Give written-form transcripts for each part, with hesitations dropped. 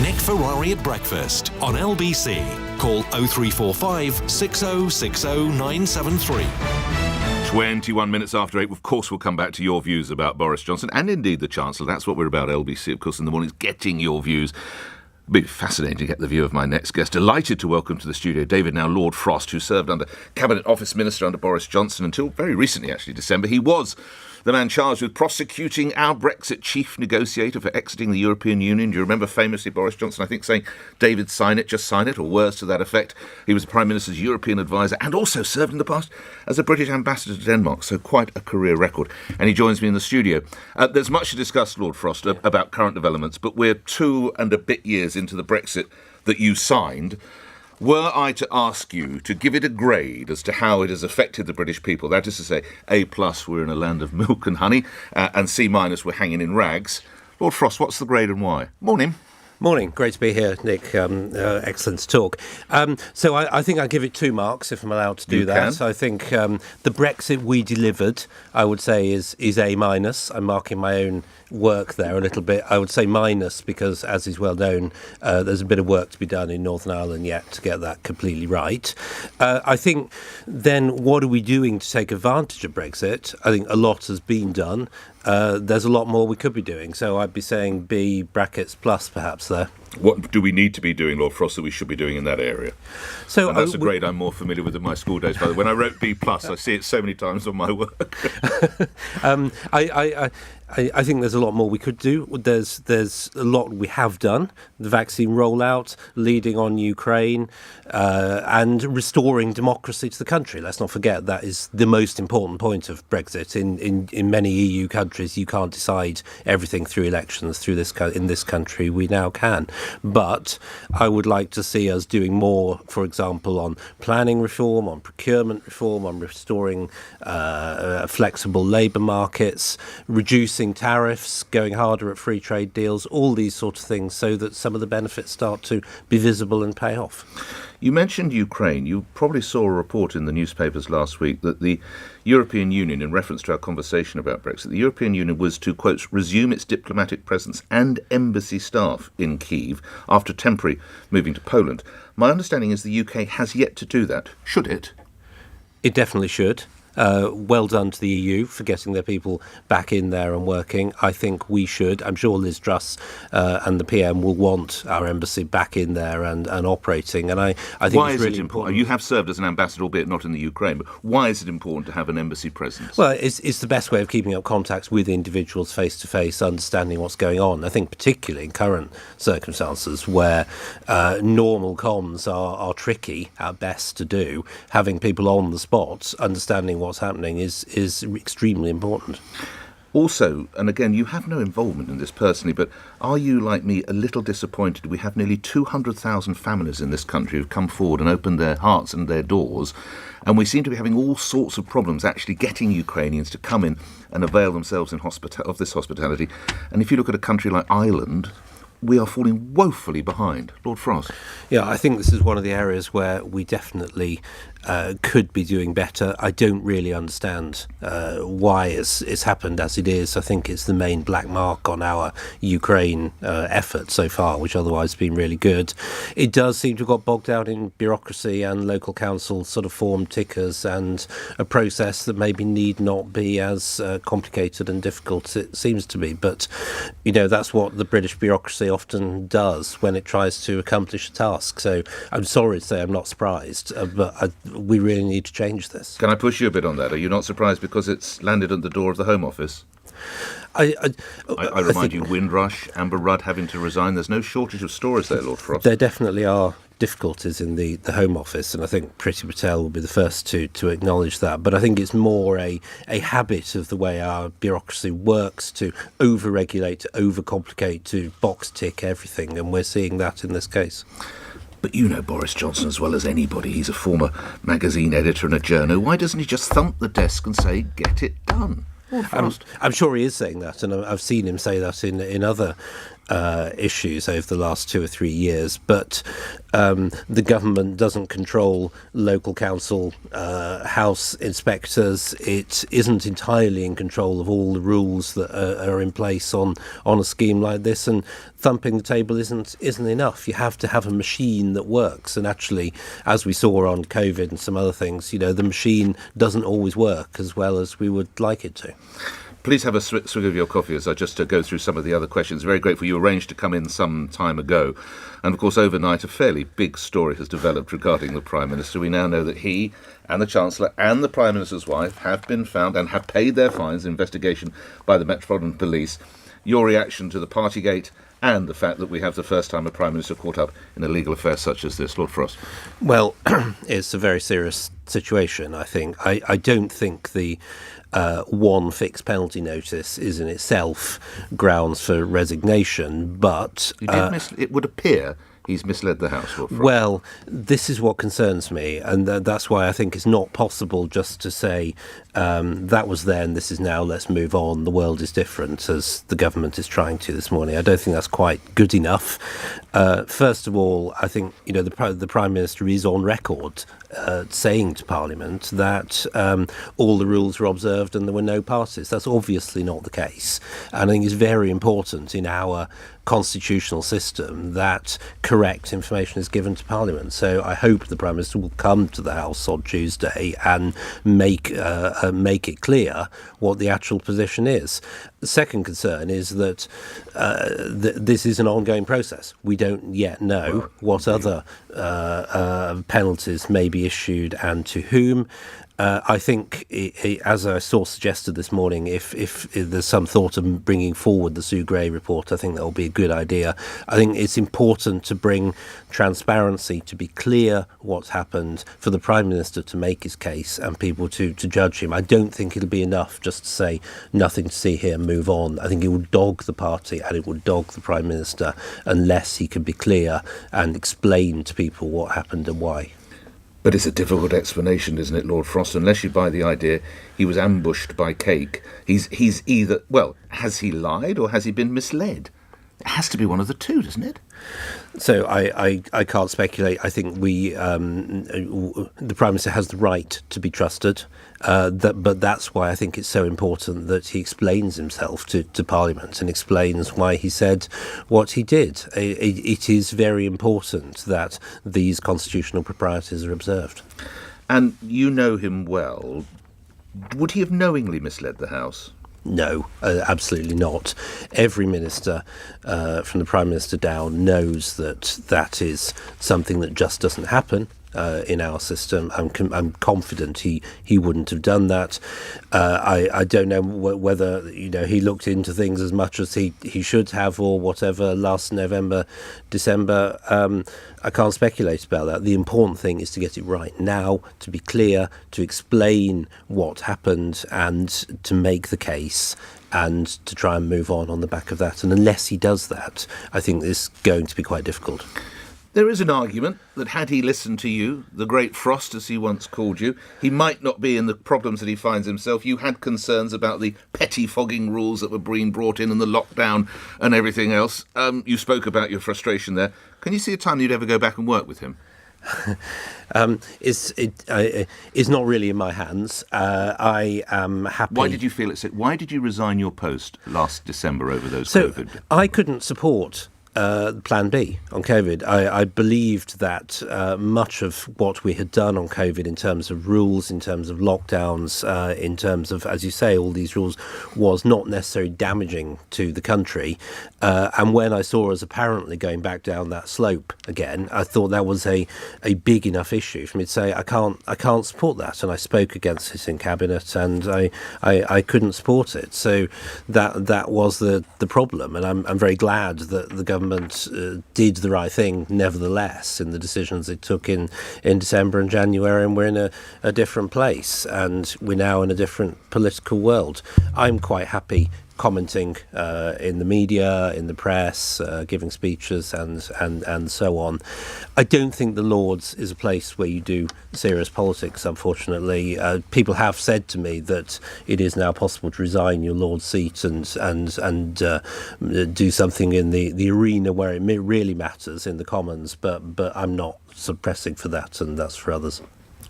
Nick Ferrari at breakfast on LBC. Call 0345 6060 973. 21 minutes after 8, of course, we'll come back to your views about Boris Johnson and indeed the Chancellor. That's what we're about, LBC, of course, in the mornings, getting your views. It'll be fascinating to get the view of my next guest. Delighted to welcome to the studio David, now Lord Frost, who served under Cabinet Office Minister under Boris Johnson until very recently, actually, December. He was the man charged with prosecuting our Brexit chief negotiator for exiting the European Union. Do you remember famously Boris Johnson, I think, saying, David, sign it, just sign it, or words to that effect? He was the Prime Minister's European advisor and also served in the past as a British ambassador to Denmark, so quite a career record. And he joins me in the studio. There's much to discuss, Lord Frost, about current developments, but we're 2 and a bit years into the Brexit that you signed. Were I to ask you to give it a grade as to how it has affected the British people, that is to say, A+, we're in a land of milk and honey, and C-, we're hanging in rags. Lord Frost, what's the grade and why? Morning. Morning. Great to be here, Nick. Excellent to talk. So I think I'll give it 2 marks, if I'm allowed to do that. So I think the Brexit we delivered, I would say, is A-. I'm marking my own work there a little bit. I would say minus because, as is well known, there's a bit of work to be done in Northern Ireland yet to get that completely right. I think then what are we doing to take advantage of Brexit? I think a lot has been done. There's a lot more we could be doing. So I'd be saying B brackets plus perhaps there. What do we need to be doing, Lord Frost, that we should be doing in that area? So and that's a grade I'm more familiar with in my school days. By the way, when I wrote B+, I see it so many times on my work. I think there's a lot more we could do. There's a lot we have done. The vaccine rollout, leading on Ukraine, and restoring democracy to the country. Let's not forget that is the most important point of Brexit. In many EU countries, you can't decide everything through elections. In this country, we now can. But I would like to see us doing more, for example, on planning reform, on procurement reform, on restoring flexible labour markets, reducing tariffs, going harder at free trade deals, all these sorts of things so that some of the benefits start to be visible and pay off. You mentioned Ukraine. You probably saw a report in the newspapers last week that the European Union, in reference to our conversation about Brexit, the European Union was to, quote, resume its diplomatic presence and embassy staff in Kiev after temporary moving to Poland. My understanding is the UK has yet to do that. Should it? It definitely should. Well done to the EU for getting their people back in there and working. I think we should. I'm sure Liz Truss and the PM will want our embassy back in there and operating. And I think why it's is really it important? You have served as an ambassador, albeit not in the Ukraine, but why is it important to have an embassy presence? Well, it's the best way of keeping up contacts with individuals face to face, understanding what's going on. I think particularly in current circumstances where normal comms are tricky at best to do, having people on the spot, understanding what's happening is extremely important. Also, and again, you have no involvement in this personally, but are you, like me, a little disappointed? We have nearly 200,000 families in this country who've come forward and opened their hearts and their doors, and we seem to be having all sorts of problems actually getting Ukrainians to come in and avail themselves of this hospitality. And if you look at a country like Ireland, we are falling woefully behind. Lord Frost. Yeah, I think this is one of the areas where we definitely could be doing better. I don't really understand why it's happened as it is. I think it's the main black mark on our Ukraine effort so far, which otherwise has been really good. It does seem to have got bogged down in bureaucracy and local council sort of form tickers and a process that maybe need not be as complicated and difficult as it seems to be. But, you know, that's what the British bureaucracy often does when it tries to accomplish a task. So I'm sorry to say I'm not surprised, but we really need to change this. Can I push you a bit on that? Are you not surprised because it's landed at the door of the Home Office? I remind you, Windrush, Amber Rudd having to resign. There's no shortage of stories there, Lord Frost. There definitely are difficulties in the Home Office, and I think Priti Patel will be the first to acknowledge that. But I think it's more a habit of the way our bureaucracy works to over-regulate, to overcomplicate, to box-tick everything, and we're seeing that in this case. But you know Boris Johnson as well as anybody. He's a former magazine editor and a journo. Why doesn't he just thump the desk and say, get it done? I'm sure he is saying that, and I've seen him say that in other issues over the last 2 or 3 years, but the government doesn't control local council house inspectors. It isn't entirely in control of all the rules that are in place on a scheme like this, and thumping the table isn't enough. You have to have a machine that works, and actually, as we saw on COVID and some other things, the machine doesn't always work as well as we would like it to. Please have a swig of your coffee as I just go through some of the other questions. Very grateful. You arranged to come in some time ago. And, of course, overnight a fairly big story has developed regarding the Prime Minister. We now know that he and the Chancellor and the Prime Minister's wife have been found and have paid their fines in investigation by the Metropolitan Police. Your reaction to the Partygate and the fact that we have the first time a Prime Minister caught up in a legal affair such as this. Lord Frost. Well, it's a very serious situation, I think. I don't think the one fixed penalty notice is in itself grounds for resignation, but it would appear he's misled the House. Well, this is what concerns me, and that's why I think it's not possible just to say that was then, this is now, let's move on, the world is different, as the government is trying to this morning. I don't think that's quite good enough. First of all, I think the Prime Minister is on record saying to Parliament that all the rules were observed and there were no passes. That's obviously not the case, and I think it's very important in our constitutional system that correct information is given to Parliament. So I hope the Prime Minister will come to the House on Tuesday and make it clear what the actual position is. The second concern is that this is an ongoing process. We don't yet know what other penalties may be issued and to whom. I think, as I saw suggested this morning, if there's some thought of bringing forward the Sue Gray report, I think that will be a good idea. I think it's important to bring transparency, to be clear what's happened, for the Prime Minister to make his case and people to judge him. I don't think it'll be enough just to say nothing to see here, move on. I think it would dog the party and it would dog the Prime Minister unless he can be clear and explain to people what happened and why. But it's a difficult explanation, isn't it, Lord Frost? Unless you buy the idea he was ambushed by cake. He's either, well, has he lied or has he been misled? It has to be one of the two, doesn't it? So I can't speculate. I think the Prime Minister has the right to be trusted, but that's why I think it's so important that he explains himself to Parliament and explains why he said what he did. It is very important that these constitutional proprieties are observed. And you know him well. Would he have knowingly misled the House? No, absolutely not. Every minister, from the Prime Minister down, knows that is something that just doesn't happen in our system. I'm confident he wouldn't have done that. I don't know whether he looked into things as much as he should have or whatever last November, December. I can't speculate about that. The important thing is to get it right now, to be clear, to explain what happened and to make the case and to try and move on the back of that. And unless he does that, I think it's going to be quite difficult. There is an argument that had he listened to you, the great Frost, as he once called you, he might not be in the problems that he finds himself. You had concerns about the pettifogging rules that were being brought in and the lockdown and everything else. You spoke about your frustration there. Can you see a time you'd ever go back and work with him? It's not really in my hands. I am happy. Why did you feel it? Why did you resign your post last December over those COVID? I couldn't support Plan B on COVID. I believed that much of what we had done on COVID in terms of rules, in terms of lockdowns, in terms of, as you say, all these rules, was not necessarily damaging to the country. And when I saw us apparently going back down that slope again, I thought that was a big enough issue for me to say I can't support that. And I spoke against it in Cabinet, and I couldn't support it. So that was the problem. And I'm very glad that the government did the right thing, nevertheless, in the decisions it took in December and January, and we're in a different place, and we're now in a different political world. I'm quite happy commenting in the media, in the press, giving speeches and so on. I don't think the Lords is a place where you do serious politics, unfortunately. People have said to me that it is now possible to resign your Lord's seat and do something in the arena where it really matters, in the Commons, but I'm not pressing for that, and that's for others.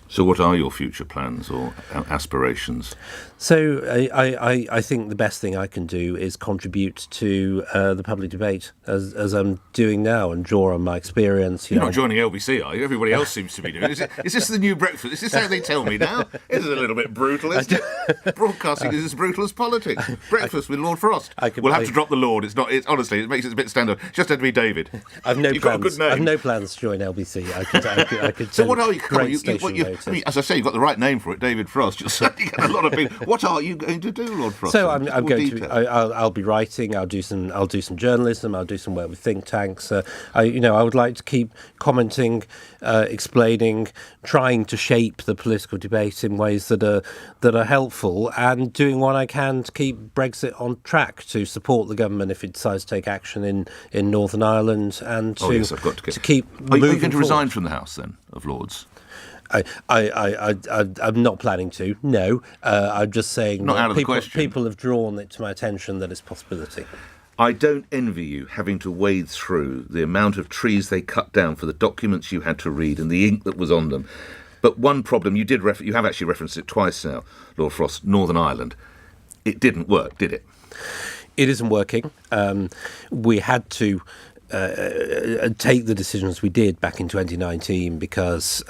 So what are your future plans or aspirations? So I think the best thing I can do is contribute to the public debate as I'm doing now, and draw on my experience. You're not joining LBC, are you? Everybody else seems to be doing it. Is this the new breakfast? Is this how they tell me now? This is a little bit brutal, isn't it? Broadcasting is as brutal as politics. Breakfast with Lord Frost. We'll have to drop the Lord. It's not. It's honestly, it makes it a bit standard. Just had to be David. I've no You've plans. got a good name. I've no plans to join LBC. I could. So what are you? I mean, as I say, you've got the right name for it, David Frost. You'll certainly get a lot of people. What are you going to do, Lord Frost? So I'm going to. I'll be writing. I'll do some journalism. I'll do some work with think tanks. I would like to keep commenting, explaining, trying to shape the political debate in ways that are helpful, and doing what I can to keep Brexit on track, to support the government if it decides to take action in Northern Ireland, and to keep. Are you going to forward. resign from the House then of Lords? I'm not planning to. No, I'm just saying. Not out of the question. People have drawn it to my attention that it's a possibility. I don't envy you having to wade through the amount of trees they cut down for the documents you had to read and the ink that was on them. But one problem you have actually referenced it twice now, Lord Frost, Northern Ireland. It didn't work, did it? It isn't working. We had to take the decisions we did back in 2019 because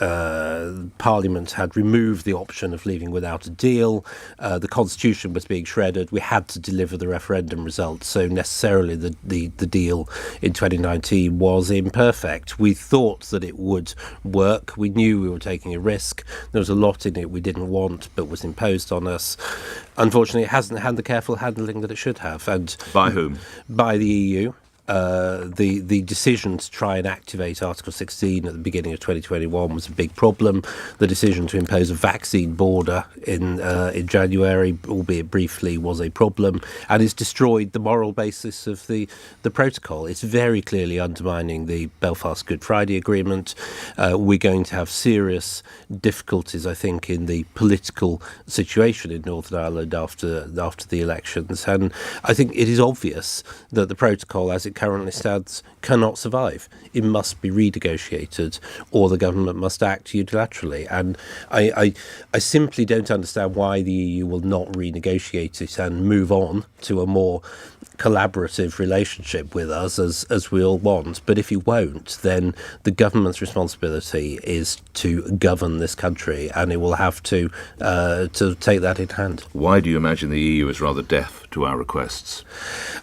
Parliament had removed the option of leaving without a deal. The Constitution was being shredded. We had to deliver the referendum results, so necessarily the deal in 2019 was imperfect. We thought that it would work. We knew we were taking a risk. There was a lot in it we didn't want but was imposed on us. Unfortunately, it hasn't had the careful handling that it should have. And by whom? By the EU. The decision to try and activate Article 16 at the beginning of 2021 was a big problem. The decision to impose a vaccine border in January, albeit briefly, was a problem, and it's destroyed the moral basis of the protocol. It's very clearly undermining the Belfast Good Friday Agreement. We're going to have serious difficulties, I think, in the political situation in Northern Ireland after the elections, and I think it is obvious that the protocol, as it currently stands, cannot survive. It must be renegotiated, or the government must act unilaterally. And I simply don't understand why the EU will not renegotiate it and move on to a more collaborative relationship with us as we all want. But if it won't, then the government's responsibility is to govern this country, and it will have to take that in hand. Why do you imagine the EU is rather deaf to our requests?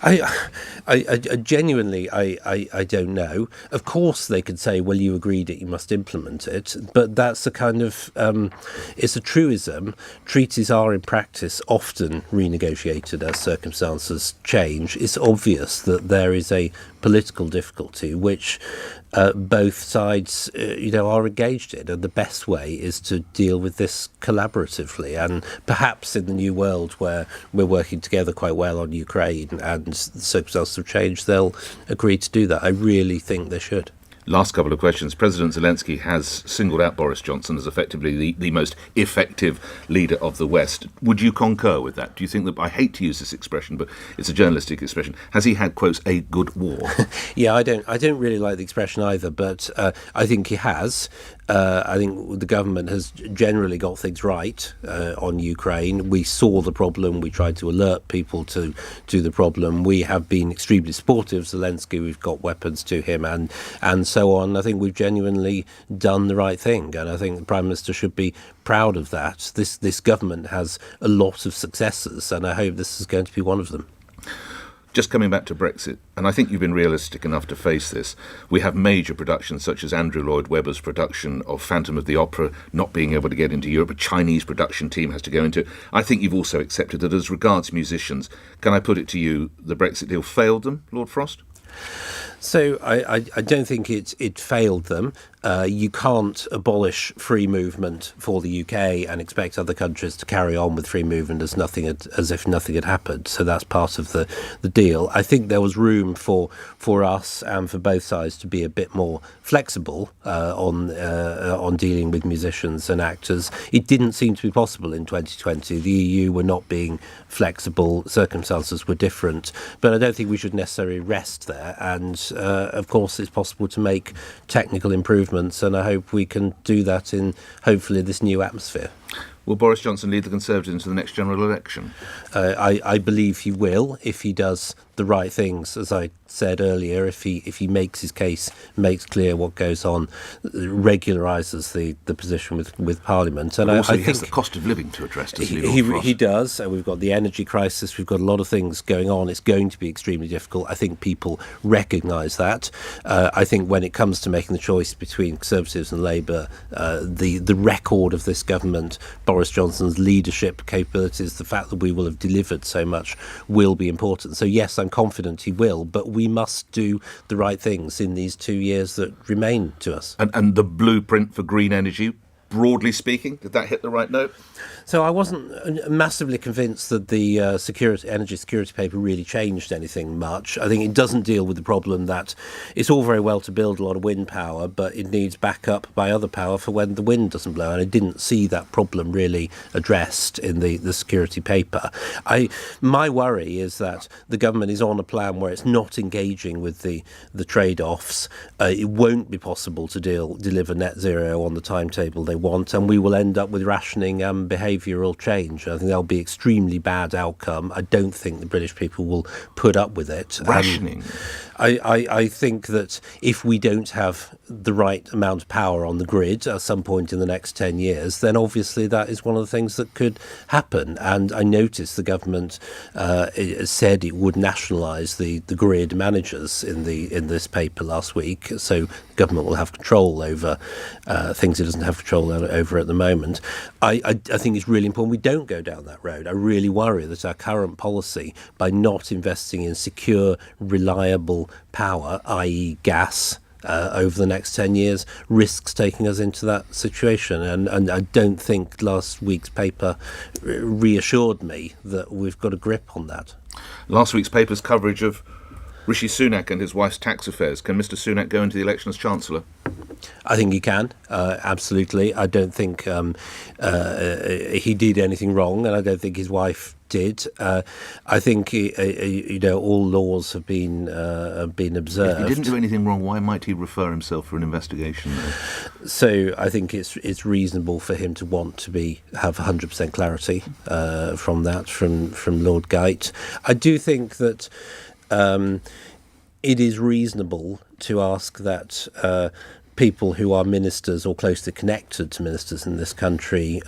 I genuinely, I don't know. Of course, they could say, well, you agreed it, you must implement it. But that's a kind of, it's a truism. Treaties are in practice often renegotiated as circumstances change. It's obvious that there is a political difficulty which both sides are engaged in, and the best way is to deal with this collaboratively, and perhaps in the new world where we're working together quite well on Ukraine and circumstances have changed, they'll agree to do that. I really think they should. Last couple of questions. President Zelensky has singled out Boris Johnson as effectively the most effective leader of the West. Would you concur with that? Do you think that, I hate to use this expression, but it's a journalistic expression, has he had, quotes, a good war? Yeah, I don't really like the expression either, but I think he has. I think the government has generally got things right on Ukraine. We saw the problem. We tried to alert people to the problem. We have been extremely supportive of Zelensky. We've got weapons to him and so on. I think we've genuinely done the right thing, and I think the Prime Minister should be proud of that. This government has a lot of successes, and I hope this is going to be one of them. Just coming back to Brexit, and I think you've been realistic enough to face this, we have major productions such as Andrew Lloyd Webber's production of Phantom of the Opera not being able to get into Europe. A Chinese production team has to go into it. I think you've also accepted that as regards musicians, can I put it to you, the Brexit deal failed them, Lord Frost? So I don't think it failed them. You can't abolish free movement for the UK and expect other countries to carry on with free movement as if nothing had happened. So that's part of the deal. I think there was room for us and for both sides to be a bit more flexible on dealing with musicians and actors. It didn't seem to be possible in 2020. The EU were not being flexible. Circumstances were different. But I don't think we should necessarily rest there. And of course, it's possible to make technical improvements, and I hope we can do that in, hopefully, this new atmosphere. Will Boris Johnson lead the Conservatives into the next general election? I believe he will, if he does the right things, as I said earlier. If he makes his case, makes clear what goes on, regularises the position with Parliament. And also, I he think has the cost of living to address, doesn't he, Lord Frost? He does. We've got the energy crisis. We've got a lot of things going on. It's going to be extremely difficult. I think people recognise that. I think when it comes to making the choice between Conservatives and Labour, the record of this government, Boris Johnson's leadership capabilities, the fact that we will have delivered so much will be important. So yes, I'm confident he will, but we must do the right things in these 2 years that remain to us. And the blueprint for green energy, broadly speaking, did that hit the right note? So I wasn't massively convinced that the energy security paper really changed anything much. I think it doesn't deal with the problem that it's all very well to build a lot of wind power, but it needs backup by other power for when the wind doesn't blow. And I didn't see that problem really addressed in the security paper. My worry is that the government is on a plan where it's not engaging with the trade-offs. It won't be possible to deliver net zero on the timetable they want, and we will end up with rationing and behavioural change. I think that'll be extremely bad outcome. I don't think the British people will put up with it. Rationing? I think that if we don't have the right amount of power on the grid at some point in the next 10 years, then obviously that is one of the things that could happen. And I noticed the government said it would nationalise the grid managers in this paper last week. So the government will have control over things it doesn't have control over at the moment. I think it's really important we don't go down that road. I really worry that our current policy, by not investing in secure, reliable power, i.e. gas, over the next 10 years, risks taking us into that situation. And I don't think last week's paper reassured me that we've got a grip on that. Last week's paper's coverage of Rishi Sunak and his wife's tax affairs. Can Mr Sunak go into the election as Chancellor? I think he can, absolutely. I don't think he did anything wrong, and I don't think his wife did. I think all laws have been observed. If he didn't do anything wrong, why might he refer himself for an investigation, though? So I think it's reasonable for him to want to have 100% clarity from Lord Geit. I do think that it is reasonable to ask that people who are ministers or closely connected to ministers in this country,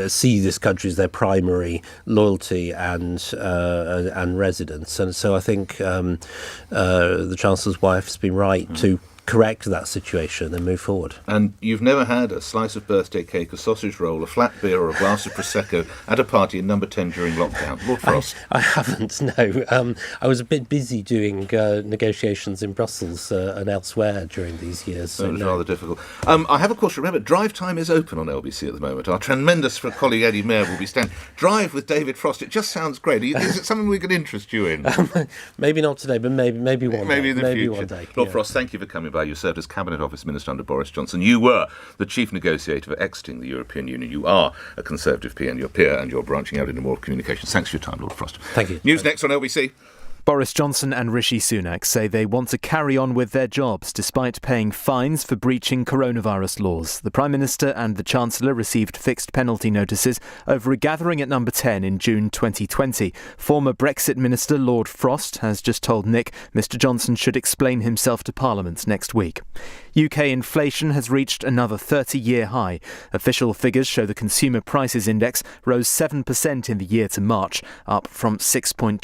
see this country as their primary loyalty and residence. And so I think the Chancellor's wife has been right to correct that situation and move forward. And you've never had a slice of birthday cake, a sausage roll, a flat beer or a glass of Prosecco at a party in number 10 during lockdown? Lord Frost? I haven't, no. I was a bit busy doing negotiations in Brussels and elsewhere during these years. So it was rather difficult. I have, of course, remember, Drive Time is open on LBC at the moment. Our tremendous colleague Eddie Mayer will be standing. Drive with David Frost. It just sounds great. Is it something we can interest you in? Maybe not today, but maybe one day. Maybe in the future. One day. Lord Frost, thank you for coming by. You served as Cabinet Office Minister under Boris Johnson. You were the chief negotiator for exiting the European Union. You are a Conservative peer, and you're branching out into more communications. Thanks for your time, Lord Frost. Thank you. News next on LBC. Boris Johnson and Rishi Sunak say they want to carry on with their jobs despite paying fines for breaching coronavirus laws. The Prime Minister and the Chancellor received fixed penalty notices over a gathering at number 10 in June 2020. Former Brexit Minister Lord Frost has just told Nick Mr Johnson should explain himself to Parliament next week. UK inflation has reached another 30-year high. Official figures show the Consumer Prices Index rose 7% in the year to March, up from 6.2%